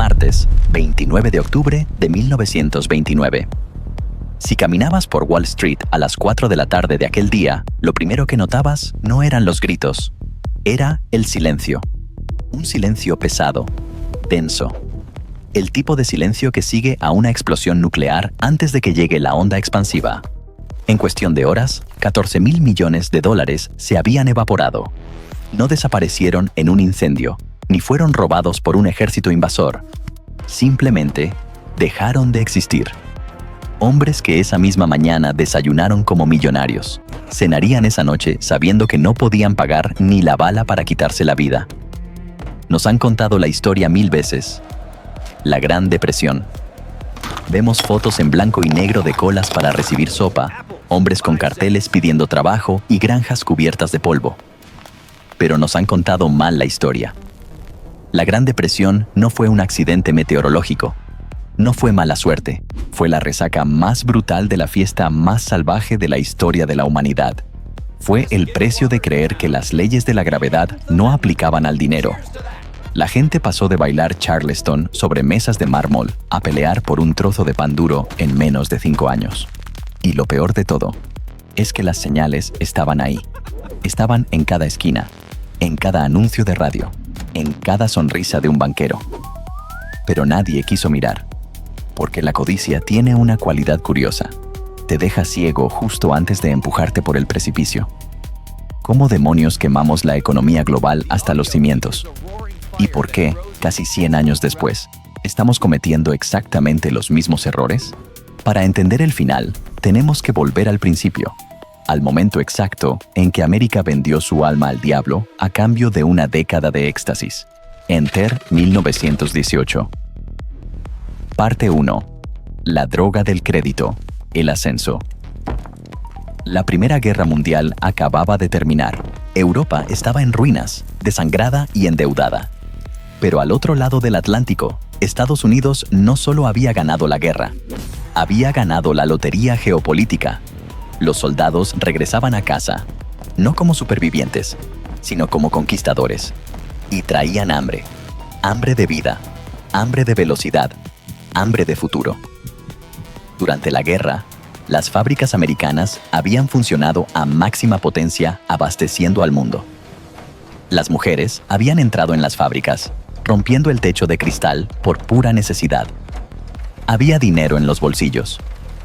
Martes, 29 de octubre de 1929. Si caminabas por Wall Street a las 4 de la tarde de aquel día, lo primero que notabas no eran los gritos, era el silencio. Un silencio pesado, denso. El tipo de silencio que sigue a una explosión nuclear antes de que llegue la onda expansiva. En cuestión de horas, 14.000 millones de dólares se habían evaporado. No desaparecieron en un incendio, ni fueron robados por un ejército invasor. Simplemente dejaron de existir. Hombres que esa misma mañana desayunaron como millonarios, cenarían esa noche sabiendo que no podían pagar ni la bala para quitarse la vida. Nos han contado la historia 1000 veces. La Gran Depresión. Vemos fotos en blanco y negro de colas para recibir sopa, hombres con carteles pidiendo trabajo y granjas cubiertas de polvo. Pero nos han contado mal la historia. La Gran Depresión no fue un accidente meteorológico. No fue mala suerte. Fue la resaca más brutal de la fiesta más salvaje de la historia de la humanidad. Fue el precio de creer que las leyes de la gravedad no aplicaban al dinero. La gente pasó de bailar Charleston sobre mesas de mármol a pelear por un trozo de pan duro en menos de 5 años. Y lo peor de todo es que las señales estaban ahí. Estaban en cada esquina, en cada anuncio de radio, en cada sonrisa de un banquero. Pero nadie quiso mirar, porque la codicia tiene una cualidad curiosa. Te deja ciego justo antes de empujarte por el precipicio. ¿Cómo demonios quemamos la economía global hasta los cimientos? ¿Y por qué, casi 100 años después, estamos cometiendo exactamente los mismos errores? Para entender el final, tenemos que volver al principio, al momento exacto en que América vendió su alma al diablo a cambio de una década de éxtasis. Enter 1918. Parte 1. La droga del crédito. El ascenso. La Primera Guerra Mundial acababa de terminar. Europa estaba en ruinas, desangrada y endeudada. Pero al otro lado del Atlántico, Estados Unidos no solo había ganado la guerra, había ganado la lotería geopolítica. Los soldados regresaban a casa, no como supervivientes, sino como conquistadores. Y traían hambre. Hambre de vida, hambre de velocidad, hambre de futuro. Durante la guerra, las fábricas americanas habían funcionado a máxima potencia abasteciendo al mundo. Las mujeres habían entrado en las fábricas, rompiendo el techo de cristal por pura necesidad. Había dinero en los bolsillos,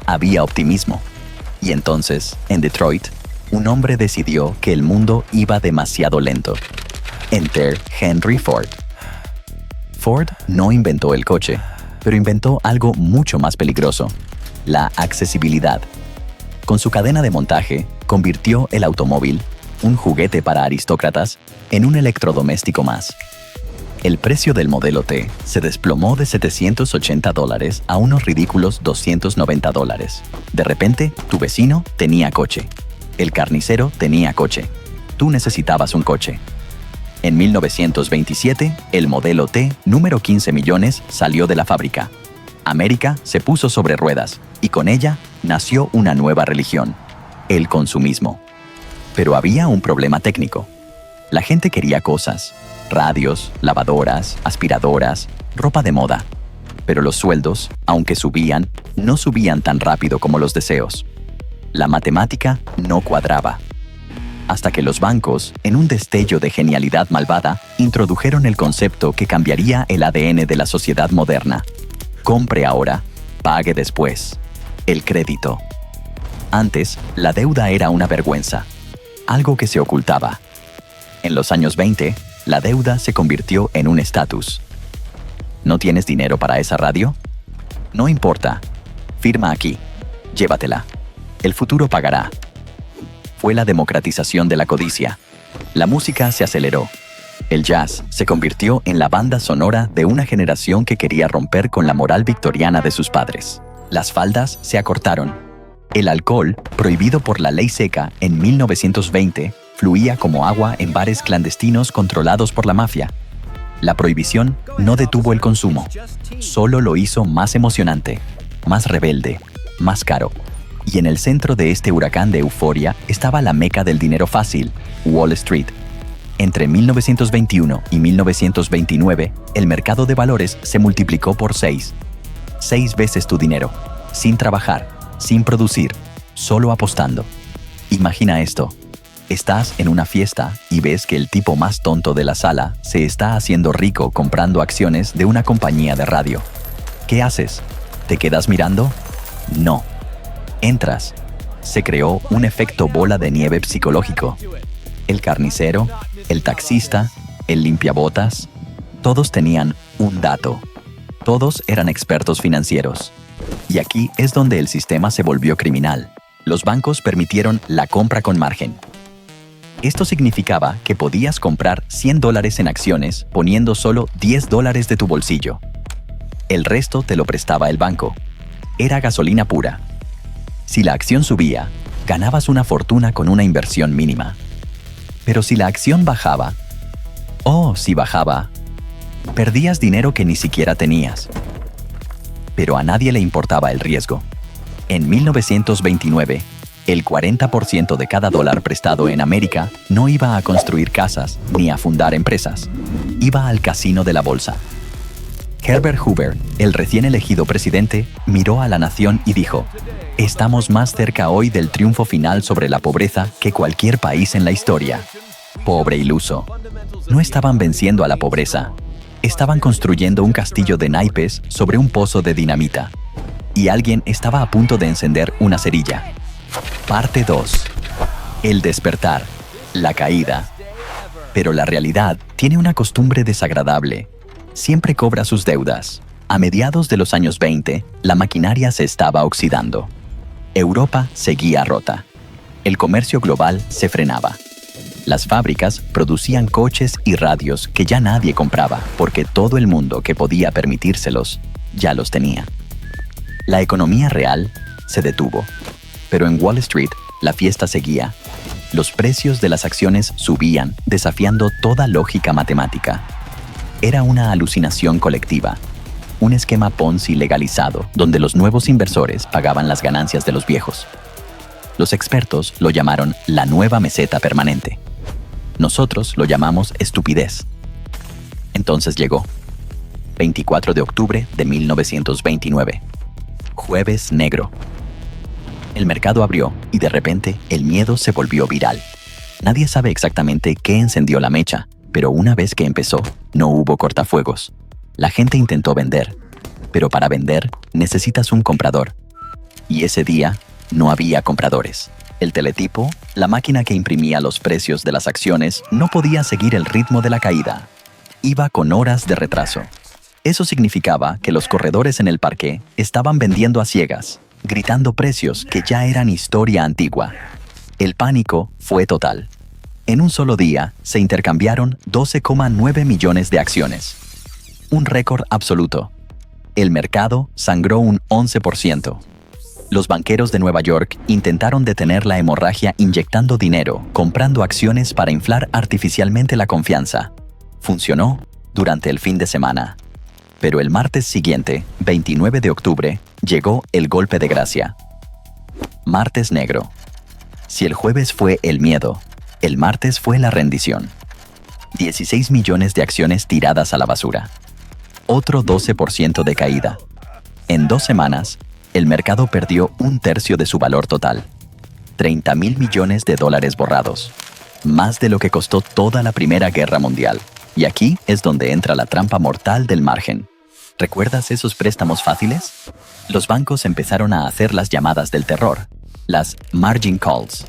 había optimismo. Y entonces, en Detroit, un hombre decidió que el mundo iba demasiado lento. Enter Henry Ford. Ford no inventó el coche, pero inventó algo mucho más peligroso: la accesibilidad. Con su cadena de montaje, convirtió el automóvil, un juguete para aristócratas, en un electrodoméstico más. El precio del modelo T se desplomó de $780 a unos ridículos $290. De repente, tu vecino tenía coche. El carnicero tenía coche. Tú necesitabas un coche. En 1927, el modelo T, número 15 millones, salió de la fábrica. América se puso sobre ruedas y con ella nació una nueva religión: el consumismo. Pero había un problema técnico. La gente quería cosas: radios, lavadoras, aspiradoras, ropa de moda. Pero los sueldos, aunque subían, no subían tan rápido como los deseos. La matemática no cuadraba. Hasta que los bancos, en un destello de genialidad malvada, introdujeron el concepto que cambiaría el ADN de la sociedad moderna. Compre ahora, pague después. El crédito. Antes, la deuda era una vergüenza, algo que se ocultaba. En los años 20, la deuda se convirtió en un estatus. ¿No tienes dinero para esa radio? No importa. Firma aquí. Llévatela. El futuro pagará. Fue la democratización de la codicia. La música se aceleró. El jazz se convirtió en la banda sonora de una generación que quería romper con la moral victoriana de sus padres. Las faldas se acortaron. El alcohol, prohibido por la ley seca en 1920, fluía como agua en bares clandestinos controlados por la mafia. La prohibición no detuvo el consumo, solo lo hizo más emocionante, más rebelde, más caro. Y en el centro de este huracán de euforia estaba la meca del dinero fácil, Wall Street. Entre 1921 y 1929, el mercado de valores se multiplicó por 6. 6 veces tu dinero, sin trabajar, sin producir, solo apostando. Imagina esto. Estás en una fiesta y ves que el tipo más tonto de la sala se está haciendo rico comprando acciones de una compañía de radio. ¿Qué haces? ¿Te quedas mirando? No. Entras. Se creó un efecto bola de nieve psicológico. El carnicero, el taxista, el limpiabotas, todos tenían un dato. Todos eran expertos financieros. Y aquí es donde el sistema se volvió criminal. Los bancos permitieron la compra con margen. Esto significaba que podías comprar $100 en acciones poniendo solo $10 de tu bolsillo. El resto te lo prestaba el banco. Era gasolina pura. Si la acción subía, ganabas una fortuna con una inversión mínima. Pero si la acción bajaba, si bajaba, perdías dinero que ni siquiera tenías. Pero a nadie le importaba el riesgo. En 1929, el 40% de cada dólar prestado en América no iba a construir casas ni a fundar empresas. Iba al casino de la bolsa. Herbert Hoover, el recién elegido presidente, miró a la nación y dijo: «Estamos más cerca hoy del triunfo final sobre la pobreza que cualquier país en la historia». Pobre iluso. No estaban venciendo a la pobreza. Estaban construyendo un castillo de naipes sobre un pozo de dinamita. Y alguien estaba a punto de encender una cerilla. Parte 2. El despertar. La caída. Pero la realidad tiene una costumbre desagradable. Siempre cobra sus deudas. A mediados de los años 20, la maquinaria se estaba oxidando. Europa seguía rota. El comercio global se frenaba. Las fábricas producían coches y radios que ya nadie compraba porque todo el mundo que podía permitírselos ya los tenía. La economía real se detuvo. Pero en Wall Street, la fiesta seguía. Los precios de las acciones subían, desafiando toda lógica matemática. Era una alucinación colectiva. Un esquema Ponzi legalizado, donde los nuevos inversores pagaban las ganancias de los viejos. Los expertos lo llamaron la nueva meseta permanente. Nosotros lo llamamos estupidez. Entonces llegó. 24 de octubre de 1929. Jueves negro. El mercado abrió y de repente el miedo se volvió viral. Nadie sabe exactamente qué encendió la mecha, pero una vez que empezó, no hubo cortafuegos. La gente intentó vender, pero para vender necesitas un comprador. Y ese día no había compradores. El teletipo, la máquina que imprimía los precios de las acciones, no podía seguir el ritmo de la caída. Iba con horas de retraso. Eso significaba que los corredores en el parque estaban vendiendo a ciegas, gritando precios que ya eran historia antigua. El pánico fue total. En un solo día se intercambiaron 12,9 millones de acciones. Un récord absoluto. El mercado sangró un 11%. Los banqueros de Nueva York intentaron detener la hemorragia inyectando dinero, comprando acciones para inflar artificialmente la confianza. Funcionó durante el fin de semana. Pero el martes siguiente, 29 de octubre, llegó el golpe de gracia. Martes negro. Si el jueves fue el miedo, el martes fue la rendición. 16 millones de acciones tiradas a la basura. Otro 12% de caída. En 2 semanas, el mercado perdió un tercio de su valor total. 30.000 millones de dólares borrados. Más de lo que costó toda la Primera Guerra Mundial. Y aquí es donde entra la trampa mortal del margen. ¿Recuerdas esos préstamos fáciles? Los bancos empezaron a hacer las llamadas del terror, las margin calls.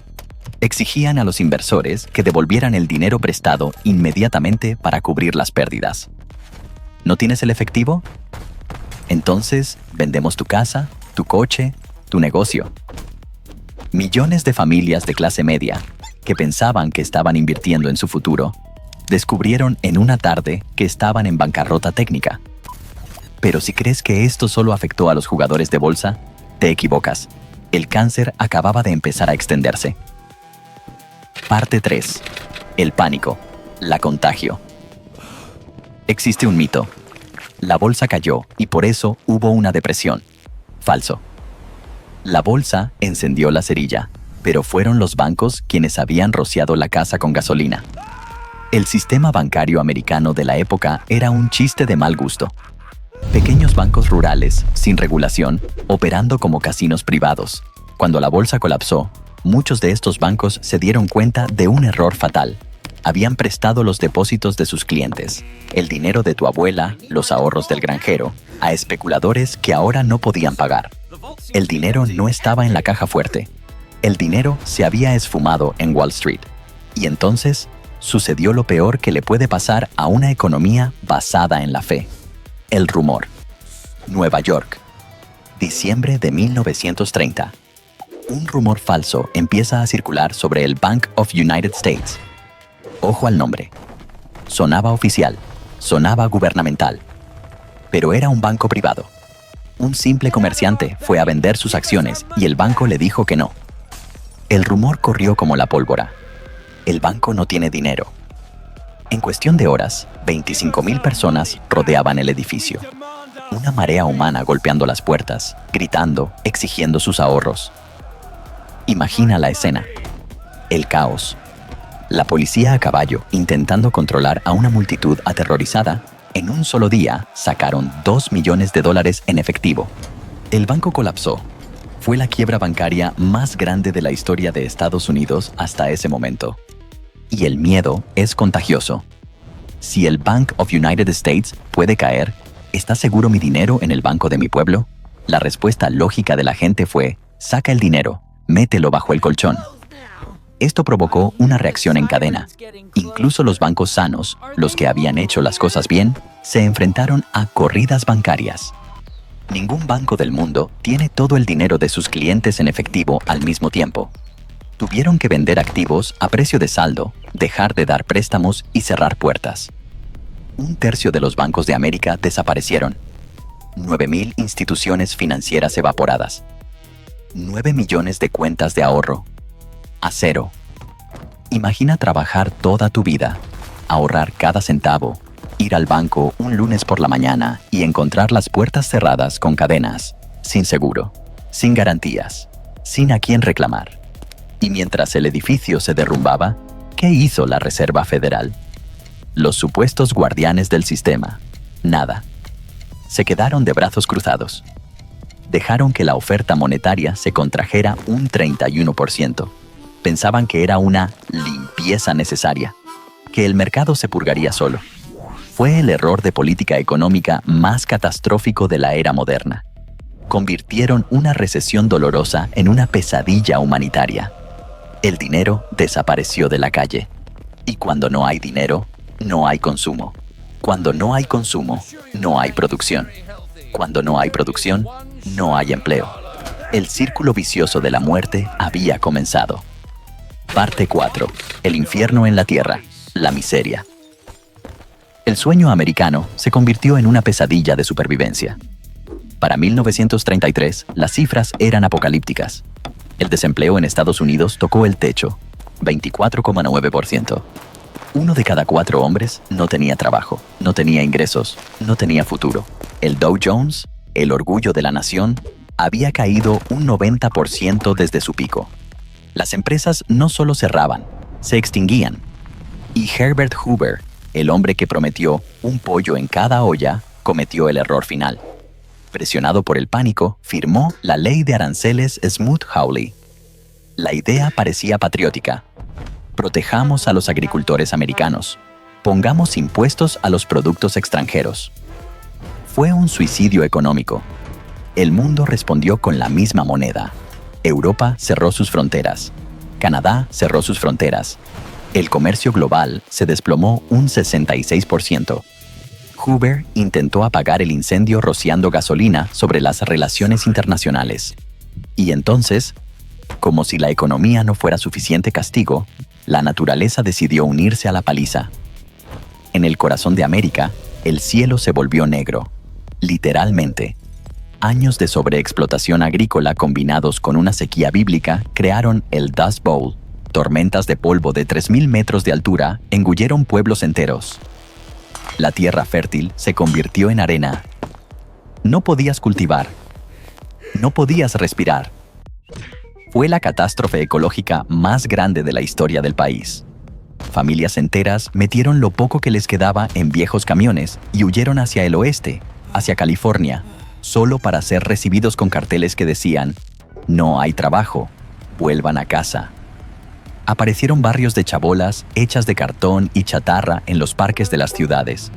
Exigían a los inversores que devolvieran el dinero prestado inmediatamente para cubrir las pérdidas. ¿No tienes el efectivo? Entonces, vendemos tu casa, tu coche, tu negocio. Millones de familias de clase media, que pensaban que estaban invirtiendo en su futuro, descubrieron en una tarde que estaban en bancarrota técnica. Pero si crees que esto solo afectó a los jugadores de bolsa, te equivocas. El cáncer acababa de empezar a extenderse. Parte 3. El pánico. La contagio. Existe un mito. La bolsa cayó y por eso hubo una depresión. Falso. La bolsa encendió la cerilla, pero fueron los bancos quienes habían rociado la casa con gasolina. El sistema bancario americano de la época era un chiste de mal gusto. Pequeños bancos rurales, sin regulación, operando como casinos privados. Cuando la bolsa colapsó, muchos de estos bancos se dieron cuenta de un error fatal. Habían prestado los depósitos de sus clientes, el dinero de tu abuela, los ahorros del granjero, a especuladores que ahora no podían pagar. El dinero no estaba en la caja fuerte. El dinero se había esfumado en Wall Street. Y entonces sucedió lo peor que le puede pasar a una economía basada en la fe. El rumor. Nueva York. Diciembre de 1930. Un rumor falso empieza a circular sobre el Bank of United States. Ojo al nombre. Sonaba oficial, sonaba gubernamental. Pero era un banco privado. Un simple comerciante fue a vender sus acciones y el banco le dijo que no. El rumor corrió como la pólvora. El banco no tiene dinero. En cuestión de horas, 25,000 personas rodeaban el edificio. Una marea humana golpeando las puertas, gritando, exigiendo sus ahorros. Imagina la escena. El caos. La policía a caballo, intentando controlar a una multitud aterrorizada, en un solo día sacaron $2 millones en efectivo. El banco colapsó. Fue la quiebra bancaria más grande de la historia de Estados Unidos hasta ese momento. Y el miedo es contagioso. Si el Bank of United States puede caer, ¿está seguro mi dinero en el banco de mi pueblo? La respuesta lógica de la gente fue: saca el dinero, mételo bajo el colchón. Esto provocó una reacción en cadena. Incluso los bancos sanos, los que habían hecho las cosas bien, se enfrentaron a corridas bancarias. Ningún banco del mundo tiene todo el dinero de sus clientes en efectivo al mismo tiempo. Tuvieron que vender activos a precio de saldo, dejar de dar préstamos y cerrar puertas. 1/3 de los bancos de América desaparecieron. 9,000 instituciones financieras evaporadas. 9 millones de cuentas de ahorro. A cero. Imagina trabajar toda tu vida, ahorrar cada centavo, ir al banco un lunes por la mañana y encontrar las puertas cerradas con cadenas, sin seguro, sin garantías, sin a quién reclamar. Y mientras el edificio se derrumbaba, ¿qué hizo la Reserva Federal? Los supuestos guardianes del sistema. Nada. Se quedaron de brazos cruzados. Dejaron que la oferta monetaria se contrajera un 31%. Pensaban que era una limpieza necesaria, que el mercado se purgaría solo. Fue el error de política económica más catastrófico de la era moderna. Convirtieron una recesión dolorosa en una pesadilla humanitaria. El dinero desapareció de la calle. Y cuando no hay dinero, no hay consumo. Cuando no hay consumo, no hay producción. Cuando no hay producción, no hay empleo. El círculo vicioso de la muerte había comenzado. Parte 4. El infierno en la tierra. La miseria. El sueño americano se convirtió en una pesadilla de supervivencia. Para 1933, las cifras eran apocalípticas. El desempleo en Estados Unidos tocó el techo, 24,9%. 1 de cada 4 hombres no tenía trabajo, no tenía ingresos, no tenía futuro. El Dow Jones, el orgullo de la nación, había caído un 90% desde su pico. Las empresas no solo cerraban, se extinguían. Y Herbert Hoover, el hombre que prometió un pollo en cada olla, cometió el error final. Presionado por el pánico, firmó la ley de aranceles Smoot-Hawley. La idea parecía patriótica. Protejamos a los agricultores americanos. Pongamos impuestos a los productos extranjeros. Fue un suicidio económico. El mundo respondió con la misma moneda. Europa cerró sus fronteras. Canadá cerró sus fronteras. El comercio global se desplomó un 66%. Hoover intentó apagar el incendio rociando gasolina sobre las relaciones internacionales. Y entonces, como si la economía no fuera suficiente castigo, la naturaleza decidió unirse a la paliza. En el corazón de América, el cielo se volvió negro. Literalmente. Años de sobreexplotación agrícola combinados con una sequía bíblica crearon el Dust Bowl. Tormentas de polvo de 3,000 metros de altura engulleron pueblos enteros. La tierra fértil se convirtió en arena. No podías cultivar. No podías respirar. Fue la catástrofe ecológica más grande de la historia del país. Familias enteras metieron lo poco que les quedaba en viejos camiones y huyeron hacia el oeste, hacia California, solo para ser recibidos con carteles que decían: «No hay trabajo, vuelvan a casa». Aparecieron barrios de chabolas hechas de cartón y chatarra en los parques de las ciudades.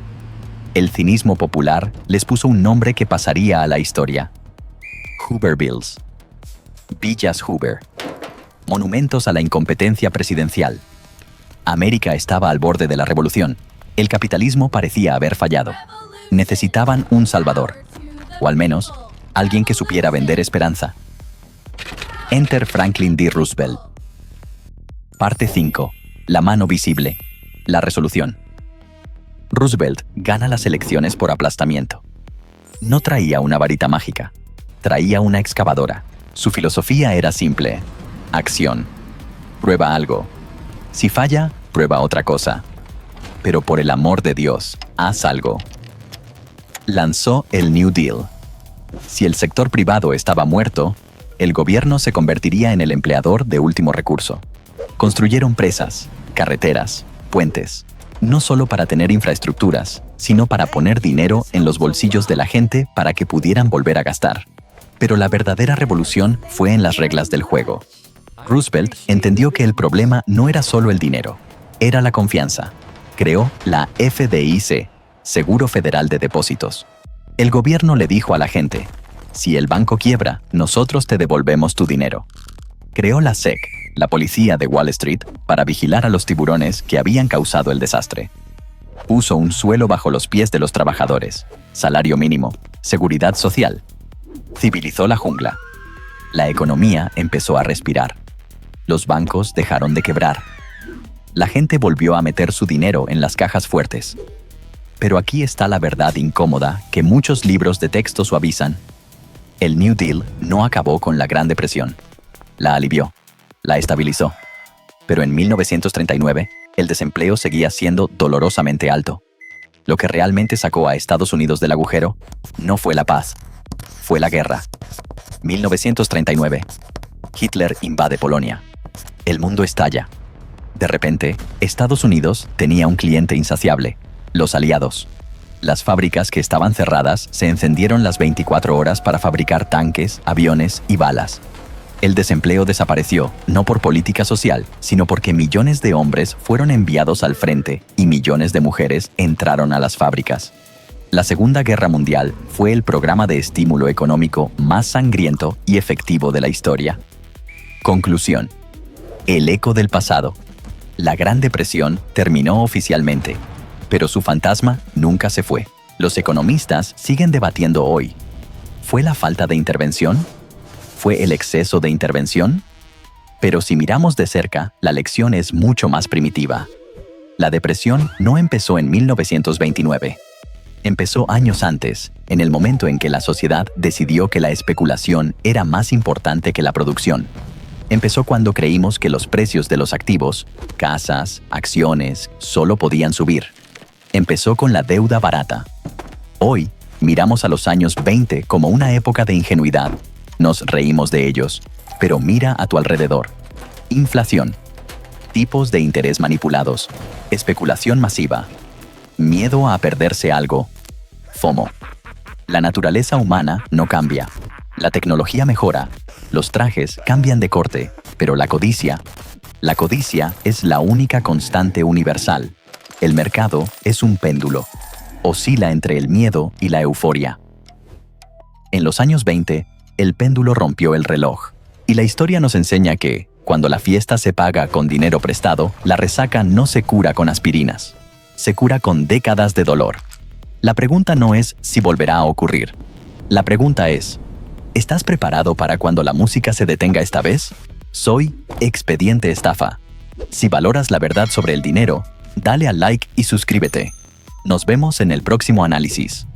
El cinismo popular les puso un nombre que pasaría a la historia: Hoovervilles. Villas Hoover. Monumentos a la incompetencia presidencial. América estaba al borde de la revolución. El capitalismo parecía haber fallado. Necesitaban un salvador, o al menos, alguien que supiera vender esperanza. Enter Franklin D. Roosevelt. Parte 5. La mano visible. La resolución. Roosevelt gana las elecciones por aplastamiento. No traía una varita mágica, traía una excavadora. Su filosofía era simple: acción. Prueba algo. Si falla, prueba otra cosa. Pero por el amor de Dios, haz algo. Lanzó el New Deal. Si el sector privado estaba muerto, el gobierno se convertiría en el empleador de último recurso. Construyeron presas, carreteras, puentes, no solo para tener infraestructuras, sino para poner dinero en los bolsillos de la gente para que pudieran volver a gastar. Pero la verdadera revolución fue en las reglas del juego. Roosevelt entendió que el problema no era solo el dinero, era la confianza. Creó la FDIC, Seguro Federal de Depósitos. El gobierno le dijo a la gente: si el banco quiebra, nosotros te devolvemos tu dinero. Creó la SEC, la policía de Wall Street, para vigilar a los tiburones que habían causado el desastre. Puso un suelo bajo los pies de los trabajadores, salario mínimo, seguridad social. Civilizó la jungla. La economía empezó a respirar. Los bancos dejaron de quebrar. La gente volvió a meter su dinero en las cajas fuertes. Pero aquí está la verdad incómoda que muchos libros de texto suavizan. El New Deal no acabó con la Gran Depresión. La alivió, la estabilizó. Pero en 1939, el desempleo seguía siendo dolorosamente alto. Lo que realmente sacó a Estados Unidos del agujero no fue la paz, fue la guerra. 1939. Hitler invade Polonia. El mundo estalla. De repente, Estados Unidos tenía un cliente insaciable: los aliados. Las fábricas que estaban cerradas se encendieron las 24 horas para fabricar tanques, aviones y balas. El desempleo desapareció, no por política social, sino porque millones de hombres fueron enviados al frente y millones de mujeres entraron a las fábricas. La Segunda Guerra Mundial fue el programa de estímulo económico más sangriento y efectivo de la historia. Conclusión. El eco del pasado. La Gran Depresión terminó oficialmente, pero su fantasma nunca se fue. Los economistas siguen debatiendo hoy. ¿Fue la falta de intervención? ¿Fue el exceso de intervención? Pero si miramos de cerca, la lección es mucho más primitiva. La depresión no empezó en 1929. Empezó años antes, en el momento en que la sociedad decidió que la especulación era más importante que la producción. Empezó cuando creímos que los precios de los activos, casas, acciones, solo podían subir. Empezó con la deuda barata. Hoy, miramos a los años 20 como una época de ingenuidad. Nos reímos de ellos, pero mira a tu alrededor. Inflación, tipos de interés manipulados, especulación masiva, miedo a perderse algo, FOMO. La naturaleza humana no cambia. La tecnología mejora, los trajes cambian de corte, pero la codicia es la única constante universal. El mercado es un péndulo. Oscila entre el miedo y la euforia. En los años 20, el péndulo rompió el reloj. Y la historia nos enseña que, cuando la fiesta se paga con dinero prestado, la resaca no se cura con aspirinas. Se cura con décadas de dolor. La pregunta no es si volverá a ocurrir. La pregunta es: ¿estás preparado para cuando la música se detenga esta vez? Soy Expediente Estafa. Si valoras la verdad sobre el dinero, dale al like y suscríbete. Nos vemos en el próximo análisis.